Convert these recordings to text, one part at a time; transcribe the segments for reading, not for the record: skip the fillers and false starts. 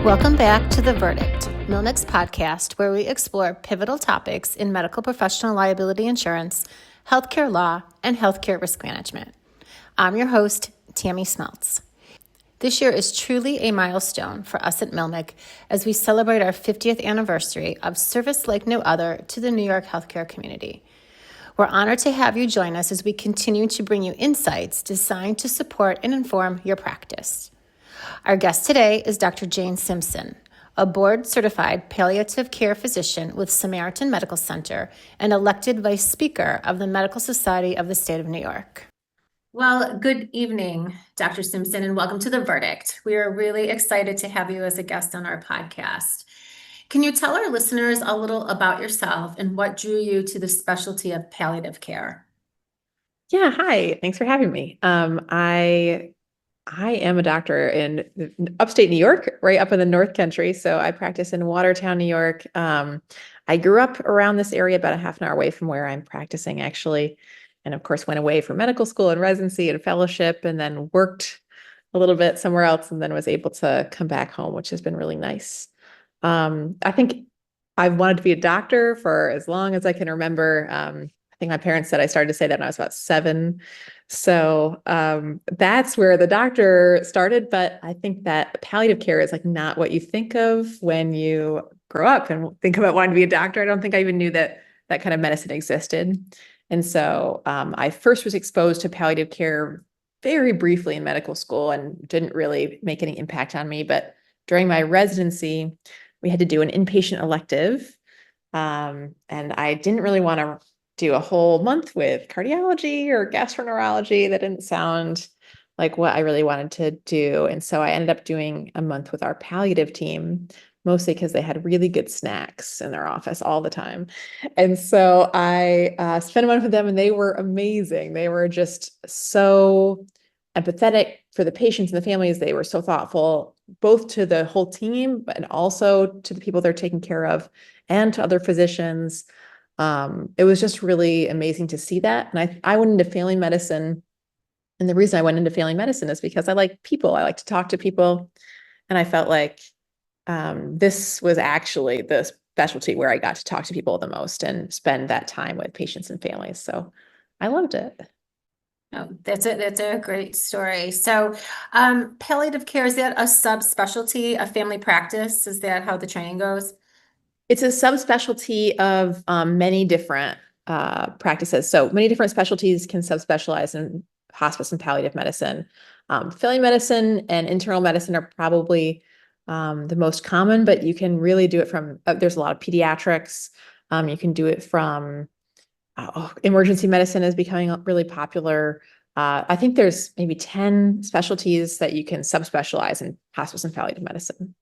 Welcome back to The Verdict, MLMIC's podcast, where we explore pivotal topics in medical professional liability insurance, healthcare law, and healthcare risk management. I'm your host, Tammie Smeltz. This year is truly a milestone for us at MLMIC as we celebrate our 50th anniversary of service like no other to the New York healthcare community. We're honored to have you join us as we continue to bring you insights designed to support and inform your practice. Our guest today is Dr. Jane Simpson, a board-certified palliative care physician with Samaritan Medical Center and elected vice speaker of the Medical Society of the State of New York. Well, good evening, Dr. Simpson, and welcome to The Verdict. We are really excited to have you as a guest on our podcast. Can you tell our listeners a little about yourself and what drew you to the specialty of palliative care? Yeah, hi. Thanks for having me. I am a doctor in upstate New York, right up in the North Country. So I practice in Watertown, New York. I grew up around this area, about a half an hour away from where I'm practicing, actually. And of course, went away for medical school and residency and fellowship, and then worked a little bit somewhere else, and then was able to come back home, which has been really nice. I think I've wanted to be a doctor for as long as I can remember. I think my parents said I started to say that when I was about 7. So that's where the doctor started. But I think that palliative care is like not what you think of when you grow up and think about wanting to be a doctor. I don't think I even knew that that kind of medicine existed. And so I first was exposed to palliative care very briefly in medical school and didn't really make any impact on me. But during my residency, we had to do an inpatient elective. And I didn't really want to do a whole month with cardiology or gastroenterology. That didn't sound like what I really wanted to do. And so I ended up doing a month with our palliative team, mostly because they had really good snacks in their office all the time. And so I spent a month with them, and they were amazing. They were just so empathetic for the patients and the families. They were so thoughtful, both to the whole team, but also to the people they're taking care of and to other physicians. It was just really amazing to see that. And I went into family medicine. And the reason I went into family medicine is because I like people. I like to talk to people. And I felt like this was actually the specialty where I got to talk to people the most and spend that time with patients and families. So I loved it. Oh, that's a great story. So palliative care, is that a subspecialty of family practice? Is that how the training goes? It's a subspecialty of many different practices. So many different specialties can subspecialize in hospice and palliative medicine. Family medicine and internal medicine are probably the most common, but you can really do it from, there's a lot of pediatrics. You can do it from emergency medicine is becoming really popular. I think there's maybe 10 specialties that you can subspecialize in hospice and palliative medicine.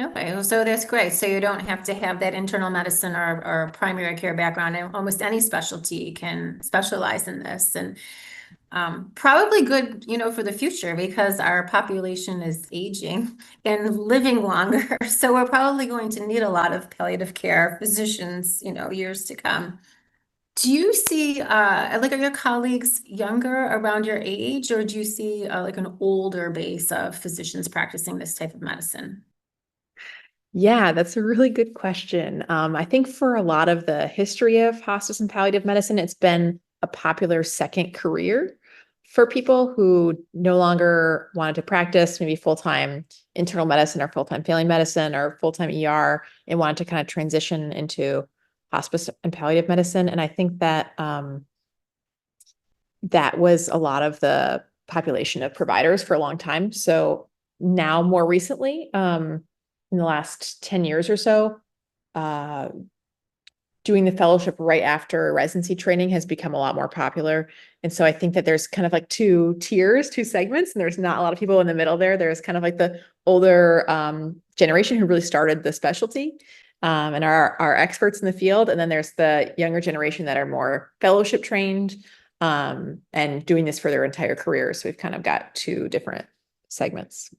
Okay, so that's great. So you don't have to have that internal medicine or primary care background. And almost any specialty can specialize in this, and probably good, for the future, because our population is aging and living longer. So we're probably going to need a lot of palliative care physicians, years to come. Do you see, are your colleagues younger, around your age, or do you see like an older base of physicians practicing this type of medicine? Yeah, that's a really good question. I think for a lot of the history of hospice and palliative medicine, it's been a popular second career for people who no longer wanted to practice maybe full-time internal medicine or full-time family medicine or full-time ER and wanted to kind of transition into hospice and palliative medicine. And I think that that was a lot of the population of providers for a long time. So now more recently, in the last 10 years or so, doing the fellowship right after residency training has become a lot more popular. And so I think that there's kind of like two tiers, two segments, and there's not a lot of people in the middle there. There's kind of like the older generation who really started the specialty and are experts in the field. And then there's the younger generation that are more fellowship trained and doing this for their entire career. So we've kind of got two different segments.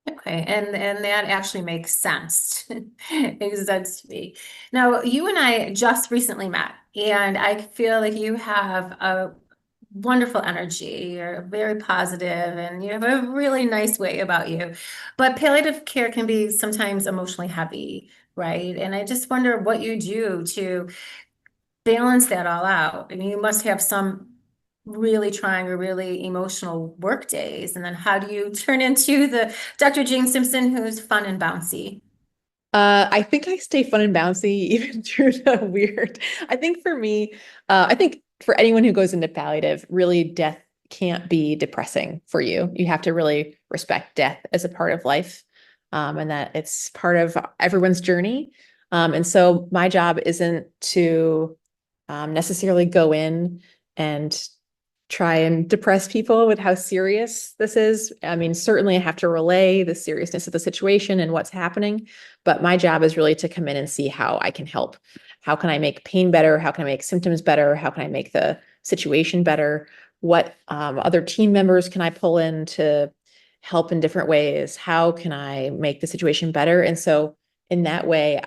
Okay, and that actually makes sense. Makes sense to me. Now, you and I just recently met, and I feel like you have a wonderful energy. You're very positive and you have a really nice way about you. But palliative care can be sometimes emotionally heavy, right? And I just wonder what you do to balance that all out. I mean, you must have some really trying or really emotional work days. And then how do you turn into the Dr. Jane Simpson who's fun and bouncy? I think I stay fun and bouncy even through the weird. I think for me, I think for anyone who goes into palliative, really death can't be depressing for you. You have to really respect death as a part of life, and that it's part of everyone's journey. And so my job isn't to necessarily go in and try and depress people with how serious this is. I mean, certainly I have to relay the seriousness of the situation and what's happening, but my job is really to come in and see how I can help. How can I make pain better? How can I make symptoms better? How can I make the situation better? What other team members can I pull in to help in different ways? How can I make the situation better? And so in that way,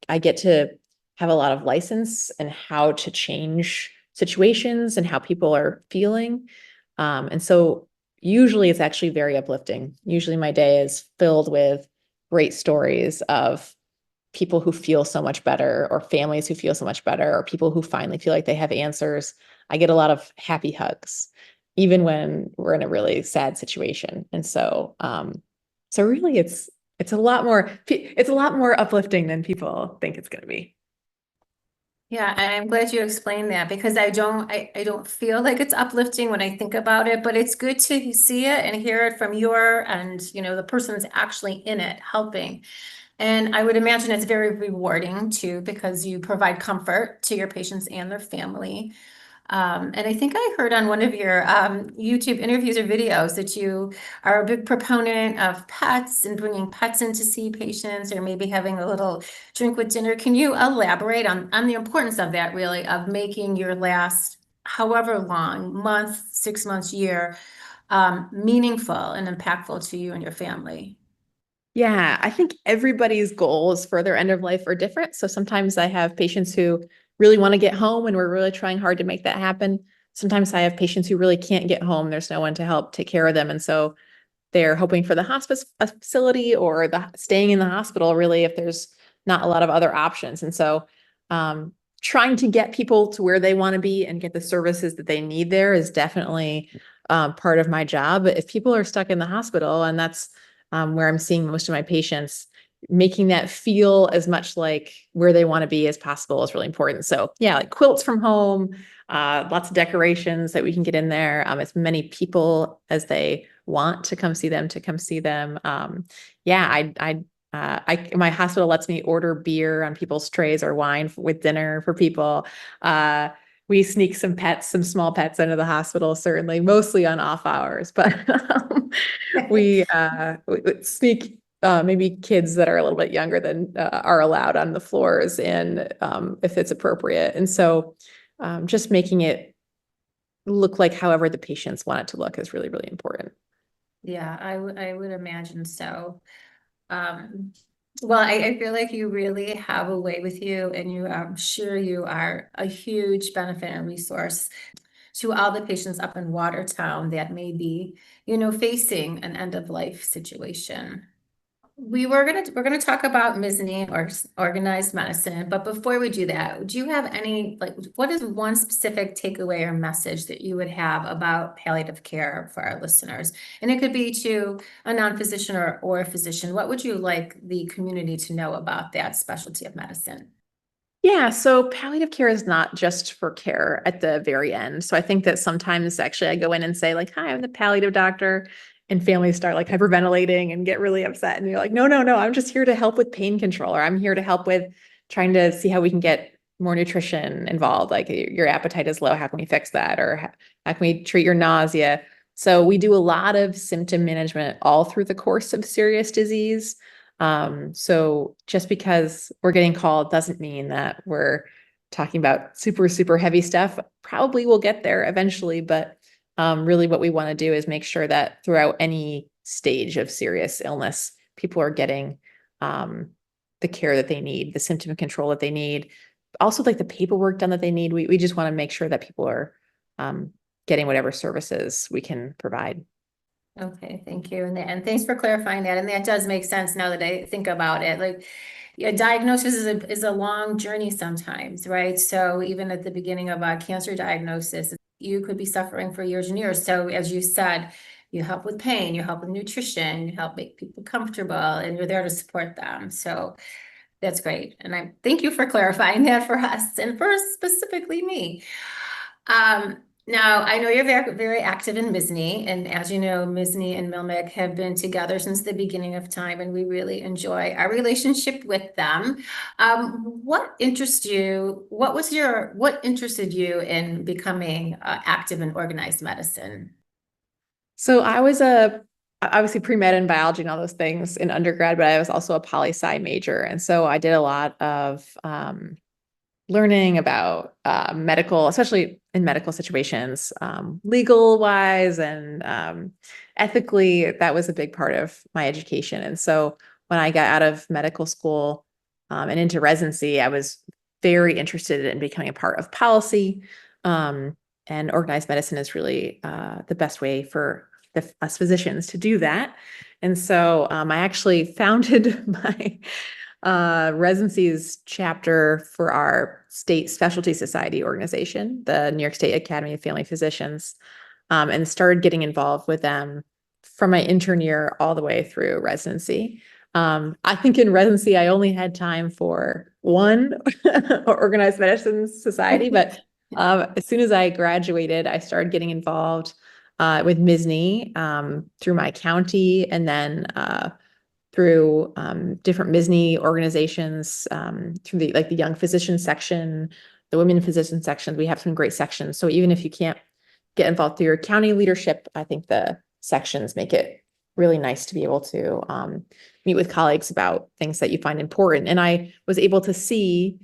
I get to have a lot of license and how to change situations and how people are feeling. And so usually it's actually very uplifting. Usually my day is filled with great stories of people who feel so much better, or families who feel so much better, or people who finally feel like they have answers. I get a lot of happy hugs, even when we're in a really sad situation. And so, so really it's a lot more uplifting than people think it's going to be. Yeah, and I'm glad you explained that because I don't feel like it's uplifting when I think about it, but it's good to see it and hear it from your and the person that's actually in it helping. And I would imagine it's very rewarding too because you provide comfort to your patients and their family. And I think I heard on one of your YouTube interviews or videos that you are a big proponent of pets and bringing pets in to see patients or maybe having a little drink with dinner. Can you elaborate on the importance of that, really, of making your last however long, month, 6 months, year, meaningful and impactful to you and your family? Yeah, I think everybody's goals for their end of life are different. So sometimes I have patients who really want to get home and we're really trying hard to make that happen. Sometimes I have patients who really can't get home. There's no one to help take care of them. And so they're hoping for the hospice facility or the staying in the hospital, really, if there's not a lot of other options. And so trying to get people to where they want to be and get the services that they need there is definitely part of my job. If people are stuck in the hospital, and that's where I'm seeing most of my patients, making that feel as much like where they want to be as possible is really important. So yeah, like quilts from home, lots of decorations that we can get in there. As many people as they want to come see them, to come see them. Yeah, my hospital lets me order beer on people's trays or wine with dinner for people. We sneak some pets, some small pets into the hospital, certainly, mostly on off hours, but we sneak maybe kids that are a little bit younger than are allowed on the floors and if it's appropriate. And so just making it look like however the patients want it to look is really, really important. Yeah, I would imagine so. Um, well, I feel like you really have a way with you, and I'm sure you are a huge benefit and resource to all the patients up in Watertown that may be, facing an end of life situation. We're gonna talk about MSSNY or organized medicine, but before we do that, do you have any what is one specific takeaway or message that you would have about palliative care for our listeners? And it could be to a non-physician or a physician. What would you like the community to know about that specialty of medicine? Yeah, so palliative care is not just for care at the very end. So I think that sometimes actually I go in and say like, "Hi, I'm the palliative doctor," and families start like hyperventilating and get really upset. And you're like, "No, no, no, I'm just here to help with pain control, or I'm here to help with trying to see how we can get more nutrition involved. Like your appetite is low, how can we fix that? Or how can we treat your nausea?" So we do a lot of symptom management all through the course of serious disease. So just because we're getting called doesn't mean that we're talking about super, super heavy stuff. Probably we'll get there eventually, but really what we want to do is make sure that throughout any stage of serious illness, people are getting the care that they need, the symptom control that they need, also like the paperwork done that they need. We just want to make sure that people are getting whatever services we can provide. Okay, thank you. And thanks for clarifying that. And that does make sense now that I think about it. Like, a diagnosis is a long journey sometimes, right? So even at the beginning of a cancer diagnosis, you could be suffering for years and years. So as you said, you help with pain, you help with nutrition, you help make people comfortable, and you're there to support them. So that's great. And I thank you for clarifying that for us and for specifically me. Now, I know you're very, very active in MSSNY, and as you know, MSSNY and MLMIC have been together since the beginning of time, and we really enjoy our relationship with them. What interested you? What interested you in becoming active in organized medicine? So I was obviously pre-med in biology and all those things in undergrad, but I was also a poli-sci major. And so I did a lot of learning about medical, especially in medical situations, legal wise and ethically. That was a big part of my education. And so when I got out of medical school and into residency, I was very interested in becoming a part of policy. And organized medicine is really the best way for us physicians to do that. And so I actually founded my residencies chapter for our state specialty society organization, the New York State Academy of Family Physicians, and started getting involved with them from my intern year all the way through residency. I think in residency, I only had time for one organized medicine society, but as soon as I graduated, I started getting involved with MSSNY through my county, and then through different MSSNY organizations, through the young physician section, the women physician section. We have some great sections. So even if you can't get involved through your county leadership, I think the sections make it really nice to be able to meet with colleagues about things that you find important. And I was able to see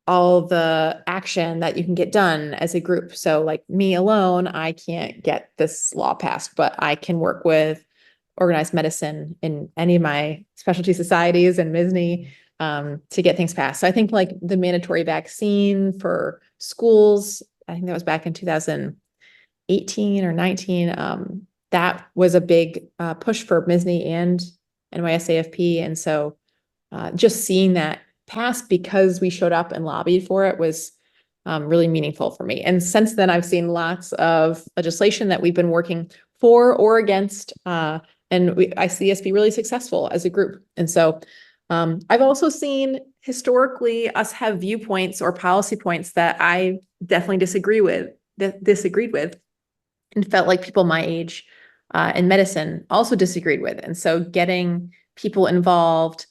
all the action that you can get done as a group. So like me alone, I can't get this law passed, but I can work with organized medicine in any of my specialty societies and MSSNY to get things passed. So I think like the mandatory vaccine for schools, I think that was back in 2018 or 19. That was a big push for MSSNY and NYSAFP. And so just seeing that pass because we showed up and lobbied for it was really meaningful for me. And since then, I've seen lots of legislation that we've been working for or against, and I see us be really successful as a group. And so I've also seen historically us have viewpoints or policy points that I definitely disagreed with, and felt like people my age in medicine also disagreed with. And so getting people involved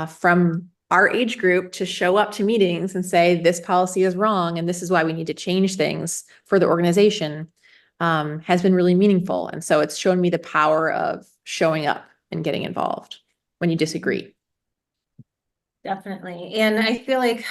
from our age group to show up to meetings and say, this policy is wrong, and this is why we need to change things for the organization has been really meaningful. And so it's shown me the power of showing up and getting involved when you disagree. Definitely. And I feel like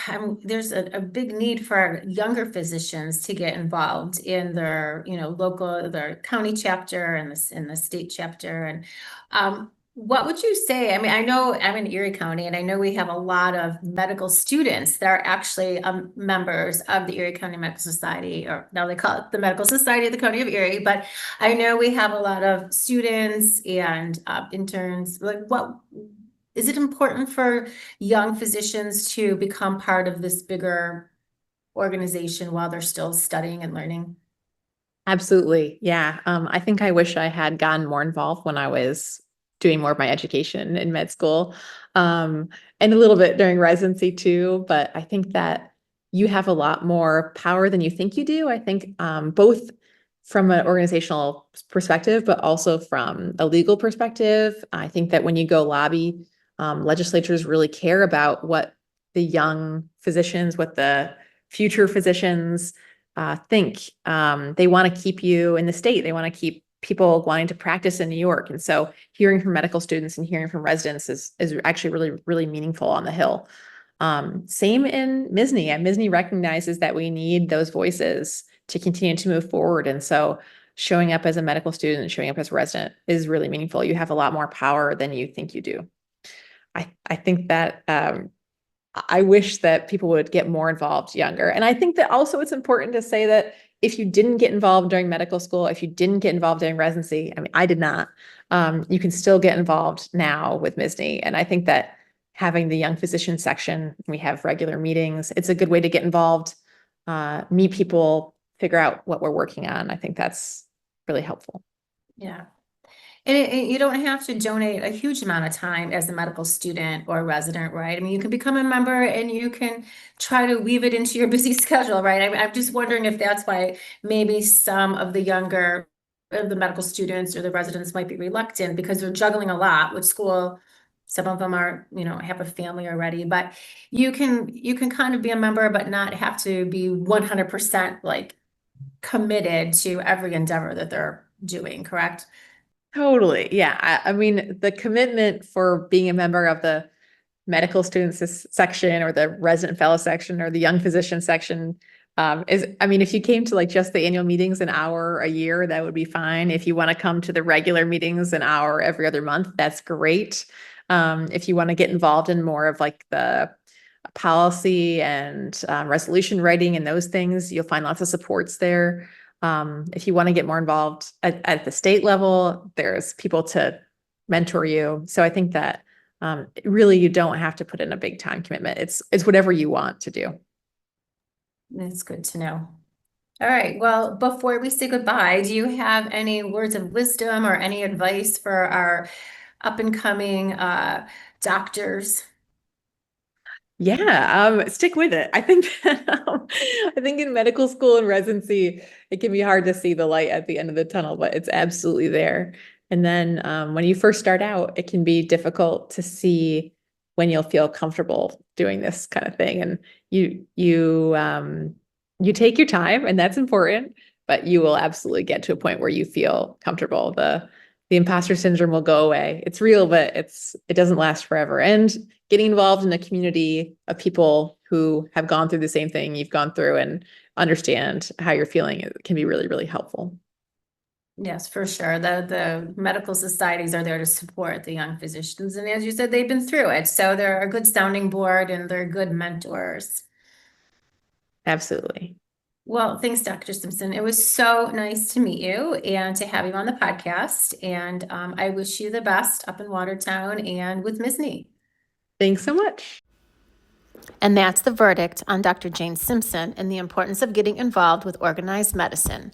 there's a big need for younger physicians to get involved in their, their county chapter and in the state chapter. And what would you say? I mean, I know I'm in Erie County, and I know we have a lot of medical students that are actually members of the Erie County Medical Society, or now they call it the Medical Society of the County of Erie. But I know we have a lot of students and interns. Like, what is it important for young physicians to become part of this bigger organization while they're still studying and learning? Absolutely. Yeah. I think I wish I had gotten more involved when I was doing more of my education in med school, and a little bit during residency too. But I think that you have a lot more power than you think you do. I think both from an organizational perspective, but also from a legal perspective. I think that when you go lobby, legislatures really care about what the young physicians, what the future physicians think. They want to keep you in the state. They want to keep people wanting to practice in New York. And so hearing from medical students and hearing from residents is actually really, really meaningful on the Hill. Same in MSSNY. And MSSNY recognizes that we need those voices to continue to move forward. And so showing up as a medical student and showing up as a resident is really meaningful. You have a lot more power than you think you do. I think that I wish that people would get more involved younger. And I think that also it's important to say that if you didn't get involved during medical school, if you didn't get involved during residency, I mean, I did not, you can still get involved now with MSSNY. And I think that having the young physician section, we have regular meetings, it's a good way to get involved, meet people, figure out what we're working on. I think that's really helpful. Yeah. And you don't have to donate a huge amount of time as a medical student or resident, right? I mean, you can become a member and you can try to weave it into your busy schedule, right? I'm just wondering if that's why maybe some of the younger, the medical students or the residents might be reluctant because they're juggling a lot with school. Some of them are, have a family already, but you can kind of be a member, but not have to be 100% like committed to every endeavor that they're doing, correct? Totally. Yeah. I mean, the commitment for being a member of the medical students section or the resident fellow section or the young physician section I mean, if you came to like just the annual meetings an hour a year, that would be fine. If you want to come to the regular meetings an hour every other month, that's great. If you want to get involved in more of like the policy and resolution writing and those things, you'll find lots of supports there. If you want to get more involved at the state level, there's people to mentor you. So I think that really you don't have to put in a big time commitment. It's whatever you want to do. That's good to know. All right. Well, before we say goodbye, do you have any words of wisdom or any advice for our up and coming doctors? Yeah, stick with it. I think that, I think in medical school and residency, it can be hard to see the light at the end of the tunnel, but it's absolutely there. And then when you first start out, it can be difficult to see when you'll feel comfortable doing this kind of thing. And you take your time, and that's important, but you will absolutely get to a point where you feel comfortable. The imposter syndrome will go away. It's real, but it doesn't last forever. And getting involved in a community of people who have gone through the same thing you've gone through and understand how you're feeling, it can be really, really helpful. Yes, for sure. The medical societies are there to support the young physicians. And as you said, they've been through it. So they're a good sounding board and they're good mentors. Absolutely. Well, thanks, Dr. Simpson. It was so nice to meet you and to have you on the podcast. And I wish you the best up in Watertown and with MSSNY. Thanks so much. And that's the verdict on Dr. Jane Simpson and the importance of getting involved with organized medicine.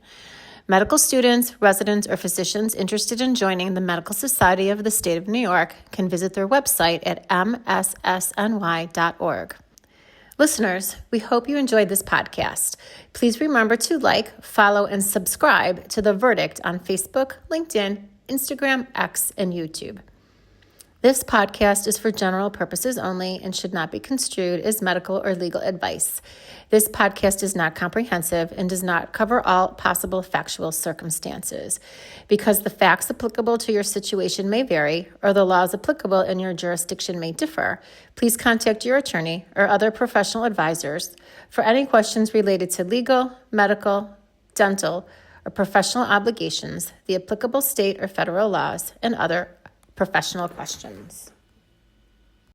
Medical students, residents, or physicians interested in joining the Medical Society of the State of New York can visit their website at MSSNY.org. Listeners, we hope you enjoyed this podcast. Please remember to like, follow, and subscribe to The Verdict on Facebook, LinkedIn, Instagram, X, and YouTube. This podcast is for general purposes only and should not be construed as medical or legal advice. This podcast is not comprehensive and does not cover all possible factual circumstances. Because the facts applicable to your situation may vary, or the laws applicable in your jurisdiction may differ, please contact your attorney or other professional advisors for any questions related to legal, medical, dental, or professional obligations, the applicable state or federal laws, and other professional questions.